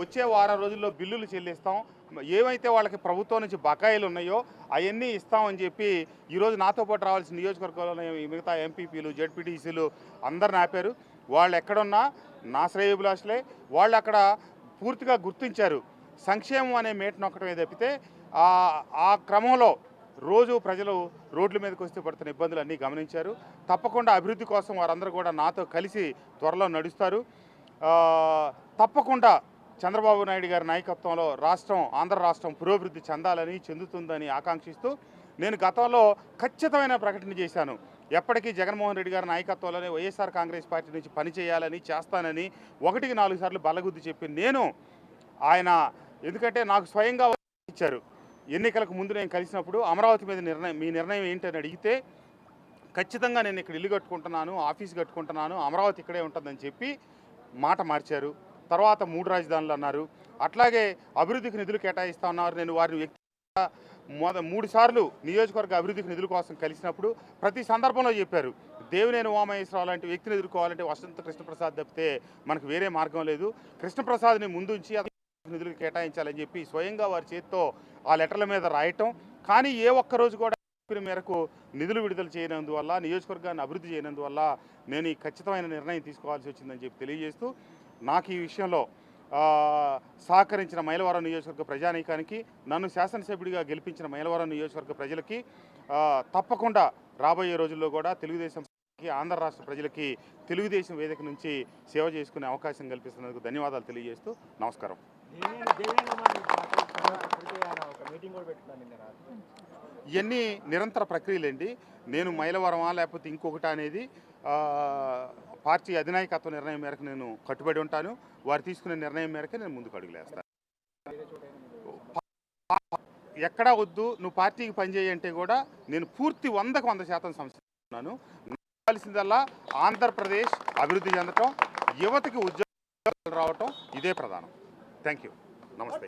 వచ్చే వారం రోజుల్లో బిల్లులు చెల్లిస్తాం, ఏవైతే వాళ్ళకి ప్రభుత్వం నుంచి బకాయిలు ఉన్నాయో అవన్నీ ఇస్తామని చెప్పి ఈరోజు నాతో పాటు రావాల్సిన నియోజకవర్గంలో మిగతా ఎంపీపీలు జెడ్పీటీసీలు అందరిని ఆపారు. వాళ్ళు ఎక్కడున్నా నా శ్రేయోభిలాషులే. వాళ్ళు అక్కడ పూర్తిగా గుర్తించారు సంక్షేమం అనే మేట నొక్కటమే తప్పితే ఆ క్రమంలో రోజు ప్రజలు రోడ్ల మీదకి వస్తే పడుతున్న ఇబ్బందులన్నీ గమనించారు. తప్పకుండా అభివృద్ధి కోసం వారందరూ కూడా నాతో కలిసి త్వరలో నడుస్తారు. తప్పకుండా చంద్రబాబు నాయుడు గారి నాయకత్వంలో ఆంధ్ర రాష్ట్రం పురోభివృద్ధి చెందుతుందని ఆకాంక్షిస్తూ నేను గతంలో ఖచ్చితమైన ప్రకటన చేశాను. ఎప్పటికీ జగన్మోహన్ రెడ్డి గారి నాయకత్వంలోనే వైఎస్ఆర్ కాంగ్రెస్ పార్టీ నుంచి పనిచేయాలని చేస్తానని 1-4 సార్లు బల్లగుద్ది చెప్పి నేను ఆయన ఎందుకంటే నాకు స్వయంగా ఇచ్చారు. ఎన్నికలకు ముందు నేను కలిసినప్పుడు అమరావతి మీద మీ నిర్ణయం ఏంటని అడిగితే ఖచ్చితంగా నేను ఇక్కడ ఇల్లు కట్టుకుంటున్నాను, ఆఫీస్ కట్టుకుంటున్నాను, అమరావతి ఇక్కడే ఉంటుందని చెప్పి మాట మార్చారు. తర్వాత 3 రాజధానులు అన్నారు. అట్లాగే అభివృద్ధికి నిధులు కేటాయిస్తా ఉన్నారు. నేను వారిని వ్యక్తిగతంగా 3 సార్లు నియోజకవర్గ అభివృద్ధికి నిధుల కోసం కలిసినప్పుడు ప్రతి సందర్భంలో చెప్పారు, దేవినేని ఉమామహేశ్వరరావు లాంటి వ్యక్తిని ఎదుర్కోవాలంటే వసంత కృష్ణప్రసాద్ తప్పితే మనకు వేరే మార్గం లేదు. కృష్ణప్రసాద్ని ముందుంచి నిధులు కేటాయించాలని చెప్పి స్వయంగా వారి చేతితో ఆ లెటర్ల మీద రాయటం. కానీ ఏ ఒక్కరోజు కూడా చెప్పిన మేరకు నిధులు విడుదల చేయనందువల్ల, నియోజకవర్గాన్ని అభివృద్ధి చేయనందువల్ల నేను ఈ ఖచ్చితమైన నిర్ణయం తీసుకోవాల్సి వచ్చిందని చెప్పి తెలియజేస్తూ నాకు ఈ విషయంలో సహకరించిన మైలవరం నియోజకవర్గ ప్రజానీకానికి, నన్ను శాసనసభ్యుడిగా గెలిపించిన మైలవరం నియోజకవర్గ ప్రజలకి తప్పకుండా రాబోయే రోజుల్లో కూడా తెలుగుదేశం ఆంధ్ర రాష్ట్ర ప్రజలకి తెలుగుదేశం వేదిక నుంచి సేవ చేసుకునే అవకాశం కల్పిస్తున్నందుకు ధన్యవాదాలు తెలియజేస్తూ నమస్కారం. ఇవన్నీ నిరంతర ప్రక్రియలండి. నేను మైలవరమా లేకపోతే ఇంకొకటి అనేది పార్టీ అధినాయకత్వ నిర్ణయం మేరకు నేను కట్టుబడి ఉంటాను. వారు తీసుకునే నిర్ణయం మేరకే నేను ముందుకు అడుగులేస్తాను. ఎక్కడా వద్దు, నువ్వు పార్టీకి పనిచేయంటే కూడా నేను పూర్తి 100% సంస్థిస్తున్నాను. కావాల్సిందల్లా ఆంధ్రప్రదేశ్ అభివృద్ధి చెందటం, యువతకి ఉద్యోగాలు రావటం, ఇదే ప్రధానం. Thank you. నమస్తే.